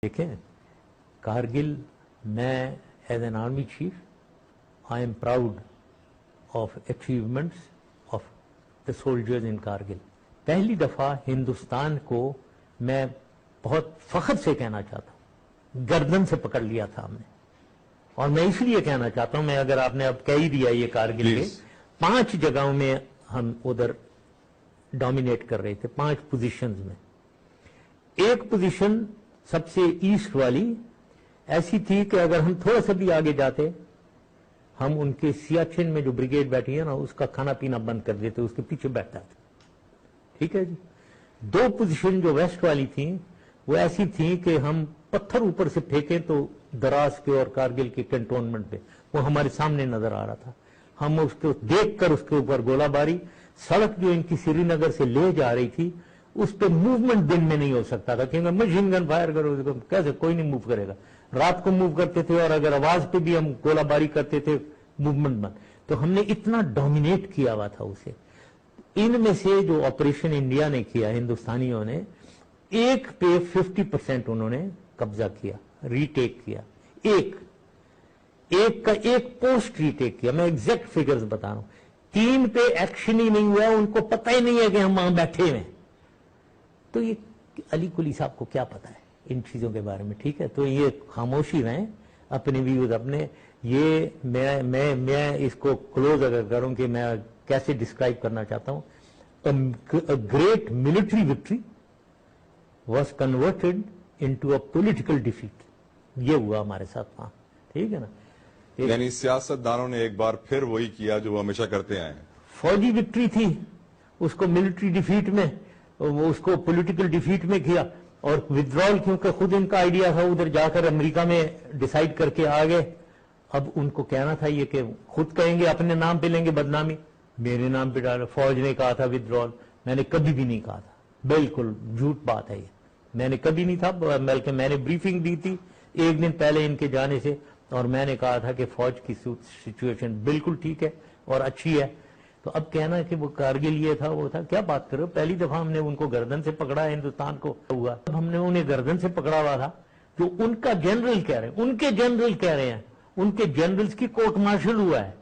देखें, कारगिल मैं as an army chief I am proud of achievements of the soldiers in Kargil. पहली दफा हिंदुस्तान को मैं बहुत फख्र से कहना चाहता हूं, गर्दन से पकड़ लिया था हमने। और मैं इसलिए कहना चाहता हूं, मैं अगर आपने अब कह ही दिया ये कारगिल के 5 जगहों में हम उधर डोमिनेट कर रहे थे, 5 पोजीशंस में। एक पोजीशन सबसे ईस्ट वाली ऐसी थी कि अगर हम थोड़ा सा भी आगे जाते, हम उनके सियाचिन में जो ब्रिगेड बैठी है ना, उसका खाना पीना बंद कर देते, उसके पीछे बैठ जाते। ठीक है जी। 2 पोजीशन जो वेस्ट वाली थी वो ऐसी थी कि हम पत्थर ऊपर से फेंके तो दराज के और कारगिल के कैंटोनमेंट पे वो हमारे सामने नजर आ रहा था। हम उसको देखकर उसके ऊपर गोलाबारी, सड़क जो इनकी श्रीनगर से ले जा रही थी उस पर मूवमेंट दिन में नहीं हो सकता था, क्योंकि मशीन गन फायर करो कैसे, कोई नहीं मूव करेगा। रात को मूव करते थे और अगर आवाज पे भी हम गोलाबारी करते थे, मूवमेंट बंद। तो हमने इतना डोमिनेट किया हुआ था उसे। इनमें से जो ऑपरेशन इंडिया ने किया, हिंदुस्तानियों ने, एक पे 50% उन्होंने कब्जा किया, रीटेक किया। एक का एक पोस्ट रीटेक किया। मैं एग्जैक्ट फिगर्स बता रहा हूं। 3 पे एक्शन ही नहीं हुआ, उनको पता ही नहीं है कि हम वहां बैठे हुए। तो ये अली कुली साहब को क्या पता है इन चीजों के बारे में। ठीक है, तो ये खामोशी रहें अपने व्यूज अपने। ये मैं इसको क्लोज अगर करूं कि मैं कैसे डिस्क्राइब करना चाहता हूं, a great military victory was converted into a political defeat। ये हुआ हमारे साथ वहां। ठीक है ना। यानी सियासतदानों ने एक बार फिर वही किया जो वो हमेशा करते आए हैं। फौजी विक्ट्री थी, उसको मिलिट्री डिफीट में, उसको पॉलिटिकल डिफीट में किया। और विड्रॉल क्योंकि खुद इनका आइडिया था, उधर जाकर अमेरिका में डिसाइड करके आ गए। अब उनको कहना था ये कि खुद कहेंगे अपने नाम पे लेंगे बदनामी, मेरे नाम पे डालो। फौज ने कहा था विड्रॉल, मैंने कभी भी नहीं कहा था, बिल्कुल झूठ बात है ये, मैंने कभी नहीं था। बल्कि मैंने ब्रीफिंग दी थी 1 दिन पहले इनके जाने से, और मैंने कहा था कि फौज की सिचुएशन बिल्कुल ठीक है और अच्छी है। तो अब कहना कि वो कारगिल ये था वो था, क्या बात कर रहे हो। पहली दफा हमने उनको गर्दन से पकड़ा है, हिंदुस्तान को हुआ। अब हमने उन्हें गर्दन से पकड़ा हुआ था, जो उनका जनरल कह रहे हैं, उनके जनरल कह रहे हैं, उनके जनरल्स की कोर्ट मार्शल हुआ है।